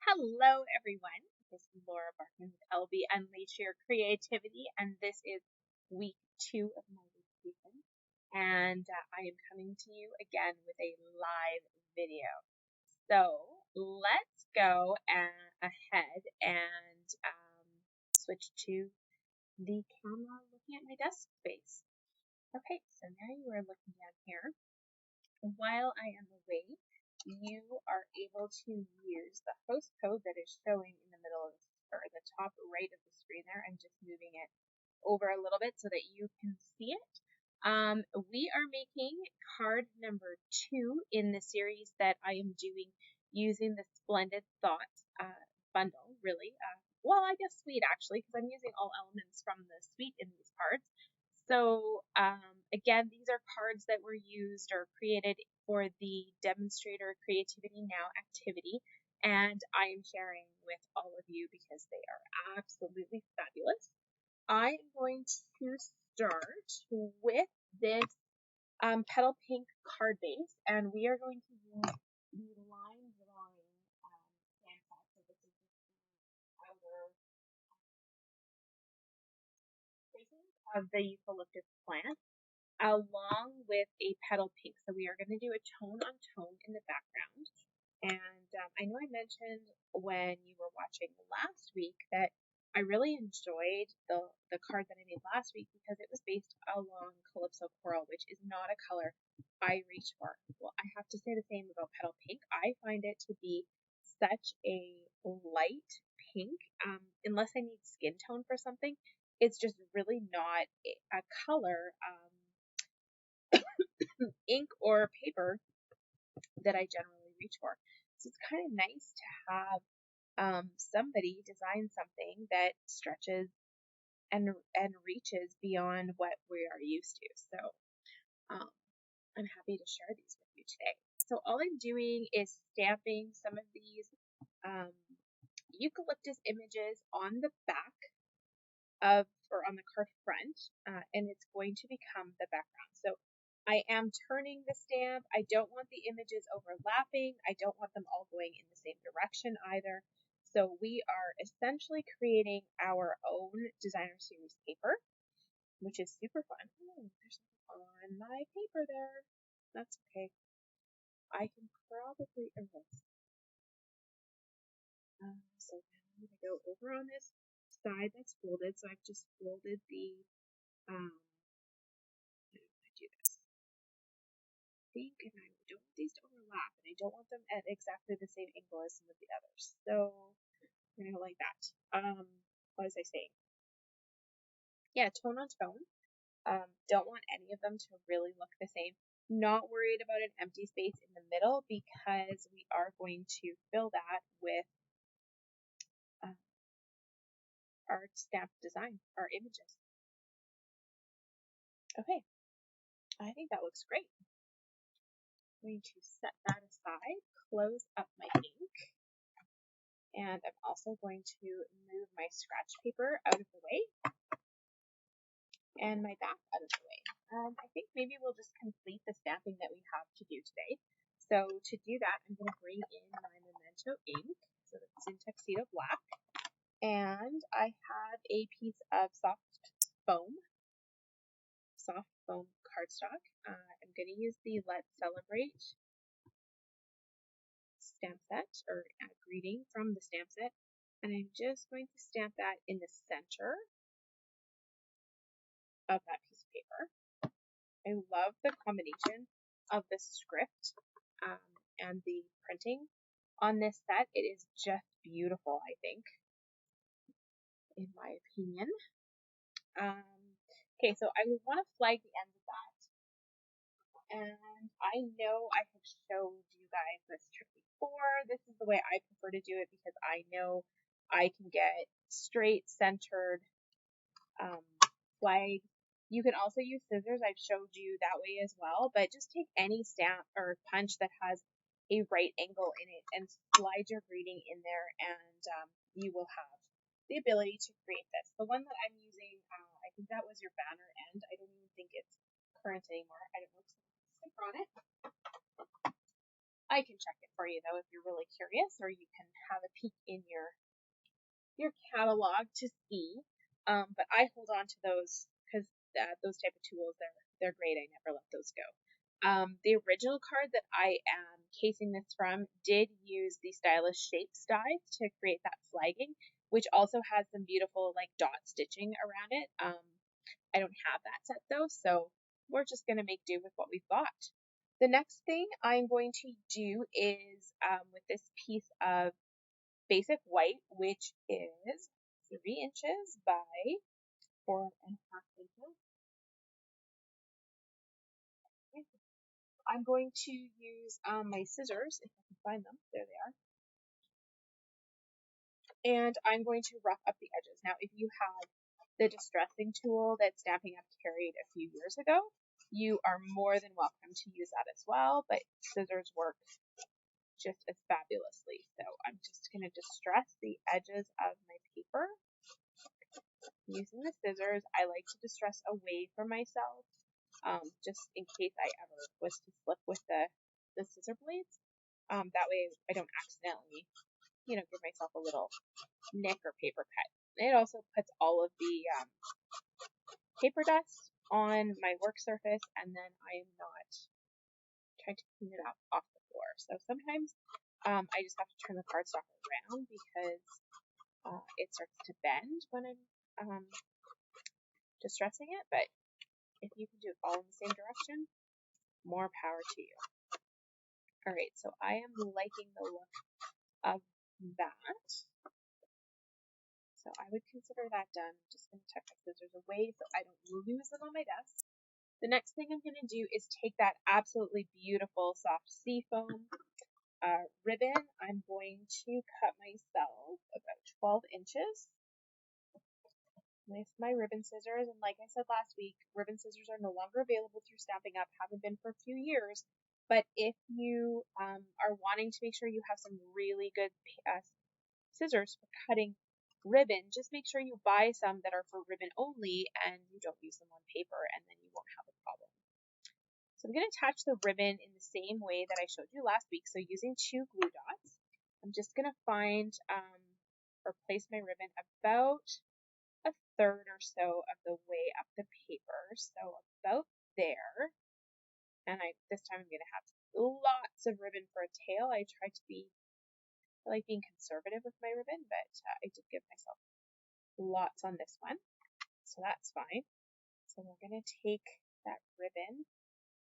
Hello, everyone. This is Laura Barkman with LB Unleash Your Creativity, and this is week 2 of my vacation. And I am coming to you again with a live video. So let's go ahead and switch to the camera looking at my desk space. Okay, so now you are looking down here. While I am away, you are able to use the host code that is showing in the middle of the top right of the screen there. I'm just moving it over a little bit so that you can see it. We are making card number 2 in the series that I am doing using the Splendid Thoughts bundle, really. Well, I guess suite actually, because I'm using all elements from the suite in these cards. So again, these are cards that were used or created for the Demonstrator Creativity Now activity, and I am sharing with all of you because they are absolutely fabulous. I am going to start with this Petal Pink card base, and we are going to use the line drawing stamp set. So this is the outer facing of the eucalyptus plant, along with a petal pink. So we are going to do a tone on tone in the background. And I know I mentioned when you were watching last week that I really enjoyed the card that I made last week because it was based along Calypso Coral, which is not a color I reach for. Well, I have to say the same about Petal Pink. I find it to be such a light pink, unless I need skin tone for something. It's just really not a color, ink or paper that I generally reach for. So it's kind of nice to have somebody design something that stretches and reaches beyond what we are used to. So I'm happy to share these with you today. So all I'm doing is stamping some of these eucalyptus images on the back or on the card front, and it's going to become the background. So I am turning the stamp. I don't want the images overlapping. I don't want them all going in the same direction either. So we are essentially creating our own designer series paper, which is super fun. Oh, there's something on my paper there. That's okay. I can probably erase. So now I'm going to go over on this side that's folded. So I've just folded the how do I do this? And I don't want these to overlap, and I don't want them at exactly the same angle as some of the others. So I'm gonna like that. What was I saying? Yeah, tone on tone. Don't want any of them to really look the same. Not worried about an empty space in the middle because we are going to fill that with our stamp design, our images. Okay, I think that looks great. I'm going to set that aside, close up my ink, and I'm also going to move my scratch paper out of the way and my back out of the way. I think maybe we'll just complete the stamping that we have to do today. So to do that, I'm going to bring in my Memento ink, so that's in Tuxedo Black, and I have a piece of soft foam cardstock. I'm going to use the Let's Celebrate stamp set, or greeting from the stamp set, and I'm just going to stamp that in the center of that piece of paper. I love the combination of the script and the printing on this set. It is just beautiful, I think, in my opinion. Okay, so I would want to flag the end of that. And I know I have showed you guys this trick before. This is the way I prefer to do it because I know I can get straight centered flag. You can also use scissors. I've showed you that way as well, but just take any stamp or punch that has a right angle in it and slide your greeting in there, and you will have the ability to create this. The one that I'm using, I think that was your banner end. I don't even think it's current anymore. I don't know, sticker on it. I can check it for you though if you're really curious, or you can have a peek in your catalog to see. But I hold on to those because those type of tools, they're great. I never let those go. The original card that I am casing this from did use the stylish shapes dies to create that flagging, which also has some beautiful like dot stitching around it. I don't have that set though, so we're just going to make do with what we've got. The next thing I'm going to do is with this piece of basic white, which is 3 inches by 4.5 inches. I'm going to use my scissors, if I can find them. There they are. And I'm going to rough up the edges. Now, if you have the distressing tool that Stampin' Up! Carried a few years ago, you are more than welcome to use that as well, but scissors work just as fabulously. So I'm just going to distress the edges of my paper. Using the scissors, I like to distress away from myself, just in case I ever was to slip with the scissor blades. That way I don't accidentally, give myself a little nick or paper cut. It also puts all of the paper dust on my work surface, and then I am not trying to clean it up off the floor. So sometimes I just have to turn the cardstock around because it starts to bend when I'm distressing it, but if you can do it all in the same direction, more power to you. Alright, so I am liking the look of that. So I would consider that done. I'm just going to tuck my scissors away so I don't lose them on my desk. The next thing I'm going to do is take that absolutely beautiful soft seafoam ribbon. I'm going to cut myself about 12 inches with my ribbon scissors. And like I said last week, ribbon scissors are no longer available through Stampin' Up!, haven't been for a few years. But if you are wanting to make sure you have some really good scissors for cutting ribbon, just make sure you buy some that are for ribbon only and you don't use them on paper, and then you won't have a problem. So I'm going to attach the ribbon in the same way that I showed you last week. So using 2 glue dots, I'm just going to find or place my ribbon about a third or so of the way up the paper. So about there. And this time I'm going to have lots of ribbon for a tail. I like being conservative with my ribbon, but I did give myself lots on this one, so that's fine. So we're going to take that ribbon,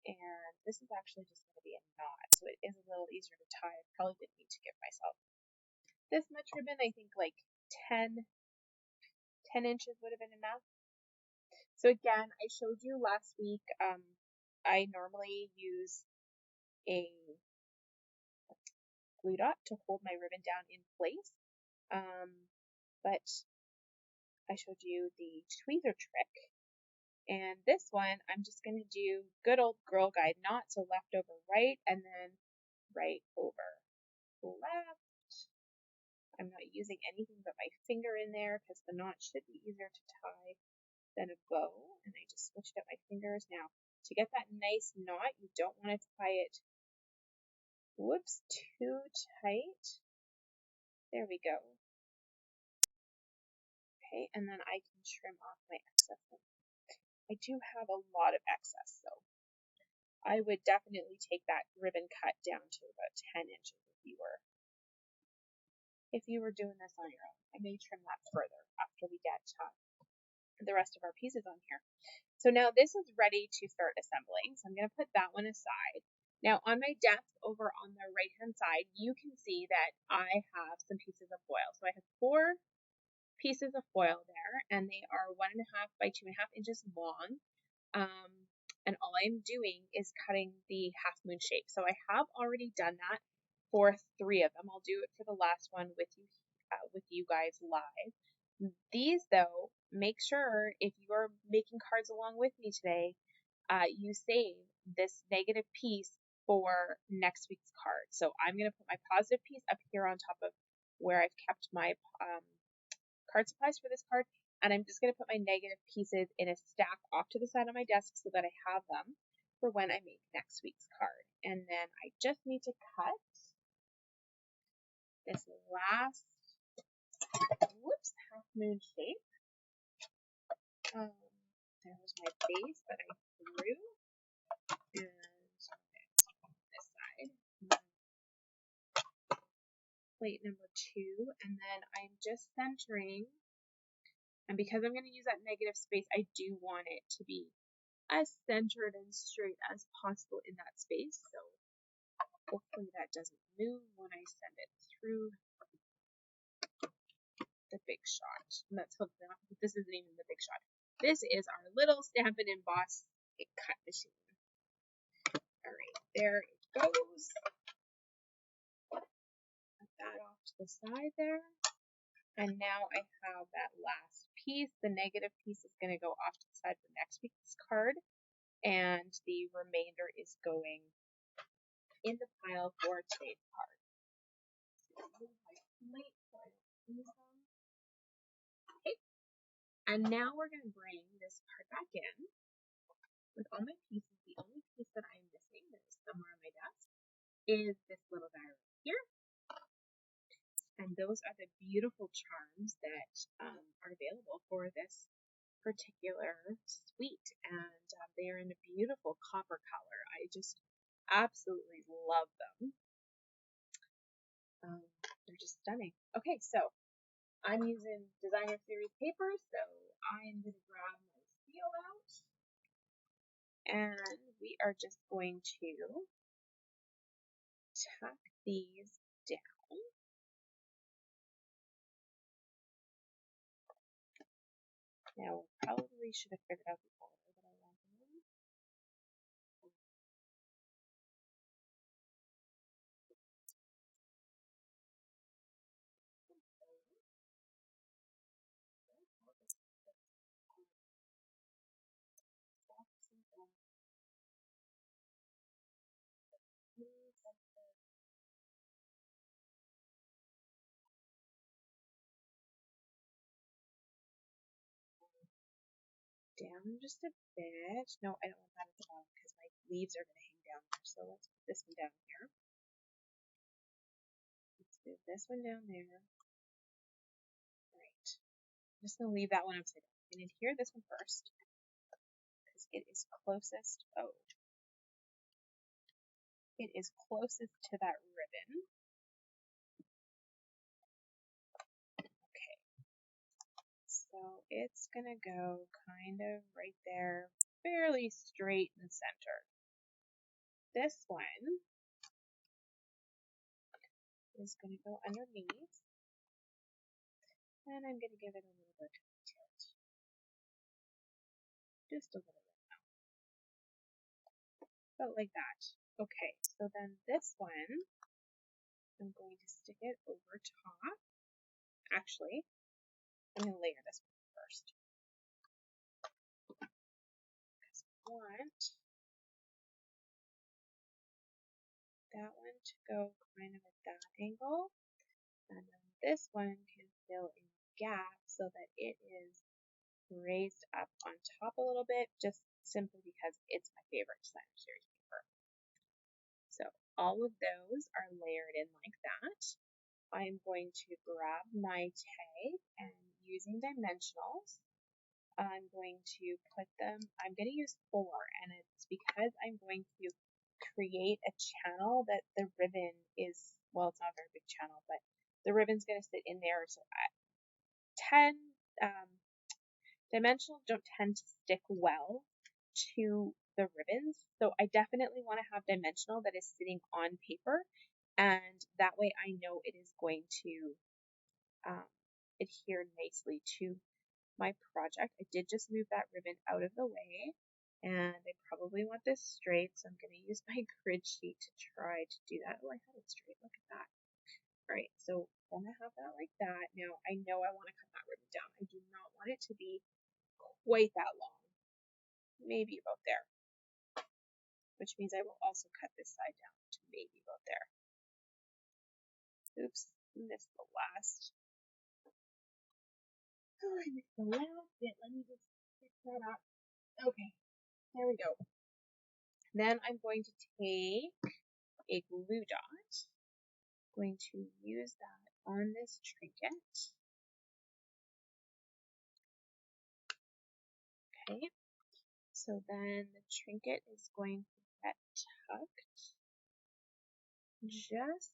and this is actually just going to be a knot, so it is a little easier to tie. I probably didn't need to give myself this much ribbon. I think like 10 inches would have been enough. So again, I showed you last week, I normally use a glue dot to hold my ribbon down in place, but I showed you the tweezer trick, and this one I'm just going to do good old Girl Guide knot, so left over right and then right over left. I'm not using anything but my finger in there because the knot should be easier to tie than a bow, and I just switched up my fingers. Now, to get that nice knot, you don't want to tie it too tight. There we go. Okay, and then I can trim off my excess. I do have a lot of excess, so I would definitely take that ribbon cut down to about 10 inches if you were doing this on your own. I may trim that further after we get the rest of our pieces on here. So now this is ready to start assembling, so I'm going to put that one aside. Now on my desk over on the right hand side, you can see that I have some pieces of foil. So I have 4 pieces of foil there, and they are 1.5 by 2.5 inches long. And all I'm doing is cutting the half moon shape. So I have already done that for 3 of them. I'll do it for the last one with you guys live. These though, make sure if you are making cards along with me today, you save this negative piece for next week's card. So I'm going to put my positive piece up here on top of where I've kept my card supplies for this card, and I'm just going to put my negative pieces in a stack off to the side of my desk so that I have them for when I make next week's card. And then I just need to cut this last, half moon shape. There was my base that I threw, and this side, plate number 2, and then I'm just centering, and because I'm going to use that negative space, I do want it to be as centered and straight as possible in that space, so hopefully that doesn't move when I send it through the big shot. And that's hopefully not, this isn't even the big shot. This is our little Stamp and Emboss cut machine. Alright, there it goes. Put that off to the side there. And now I have that last piece. The negative piece is going to go off to the side for next week's card. And the remainder is going in the pile for today's card. Okay. And now we're going to bring this part back in with all my pieces. The only piece that I'm missing that is somewhere on my desk is this little guy right here. And those are the beautiful charms that are available for this particular suite. And they are in a beautiful copper color. I just absolutely love them. They're just stunning. Okay, so I'm using Designer Series paper, so I'm going to grab my seal out, and we are just going to tuck these down. Now, we probably should have figured out the order that I want them in. Down just a bit. No, I don't want that at the bottom because my leaves are going to hang down there. So let's put this one down here. Let's move this one down there. Right. I'm just going to leave that one upside down. I'm going to adhere this one first because it is closest. Oh. It is closest to that ribbon. Okay. So it's going to go kind of right there, fairly straight and centered. This one is going to go underneath, and I'm going to give it a little bit of tilt. Just a little bit now. About like that. Okay, so then this one, I'm going to stick it over top. Actually, I'm going to layer this one first. Because I want that one to go kind of at that angle. And then this one can fill in the gap so that it is raised up on top a little bit, just simply because it's my favorite Designer Series paper. So all of those are layered in like that. I'm going to grab my tag and using dimensionals, I'm going to put them, I'm going to use 4, and it's because I'm going to create a channel that the ribbon is, well, it's not a very big channel, but the ribbon's going to sit in there. So 10 dimensionals don't tend to stick well to the ribbons, so I definitely want to have dimensional that is sitting on paper, and that way I know it is going to adhere nicely to my project. I did just move that ribbon out of the way, and I probably want this straight, so I'm going to use my grid sheet to try to do that. Oh, I had it straight. Look at that. Alright, so I'm going to have that like that. Now, I know I want to cut that ribbon down. I do not want it to be quite that long. Maybe about there. Which means I will also cut this side down to maybe about there. Oops, missed the last. Oh, I missed the last bit. Let me just fix that up. Okay, there we go. Then I'm going to take a glue dot, going to use that on this trinket. Okay, so then the trinket is going to get tucked just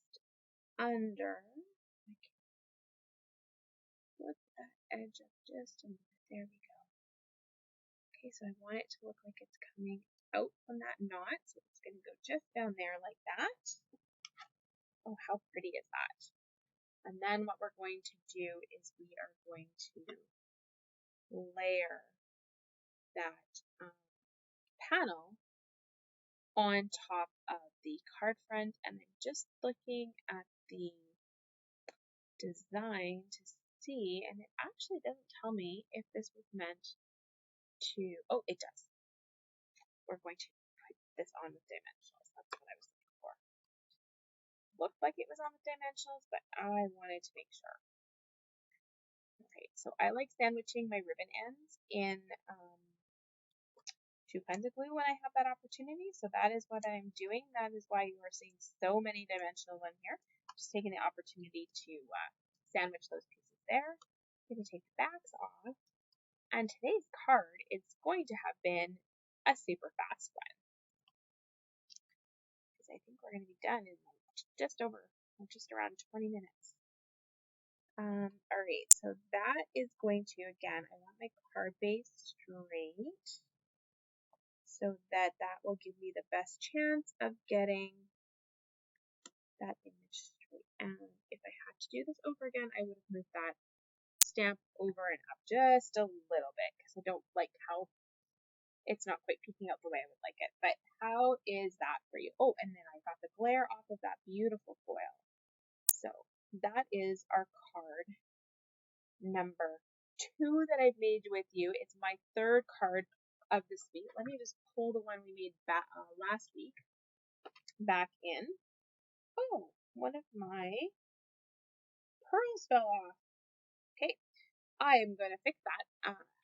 under. I can flip that edge up just a little bit. There we go. Okay, so I want it to look like it's coming out from that knot, so it's going to go just down there like that. Oh, how pretty is that? And then what we're going to do is we are going to layer that panel on top of the card front, and then just looking at the design to see, and it actually doesn't tell me if this was meant to, oh, it does. We're going to put this on with dimensionals. That's what I was looking for. Looked like it was on with dimensionals, but I wanted to make sure. Okay, so I like sandwiching my ribbon ends in 2 kinds of glue when I have that opportunity, so that is what I'm doing. That is why you are seeing so many dimensionals in here. Just taking the opportunity to sandwich those pieces there. I'm going to take the backs off, and today's card is going to have been a super fast one, because I think we're going to be done in just around 20 minutes. Alright, so that is going to, again, I want my card base straight, so that will give me the best chance of getting that image straight. And if I had to do this over again, I would have moved that stamp over and up just a little bit, because I don't like how it's not quite peeking out the way I would like it. But how is that for you? Oh, and then I got the glare off of that beautiful foil. So that is our card number 2 that I've made with you. It's my 3rd card of this week. Let me just pull the one we made last week back in. Oh, one of my pearls fell off. Okay, I am going to fix that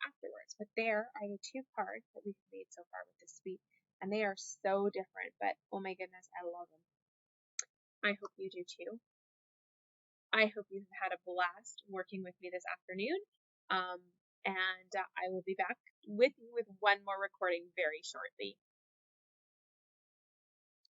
afterwards. But there are the 2 cards that we've made so far with this week, and they are so different, but oh my goodness, I love them. I hope you do too. I hope you've had a blast working with me this afternoon. And I will be back with you with one more recording very shortly.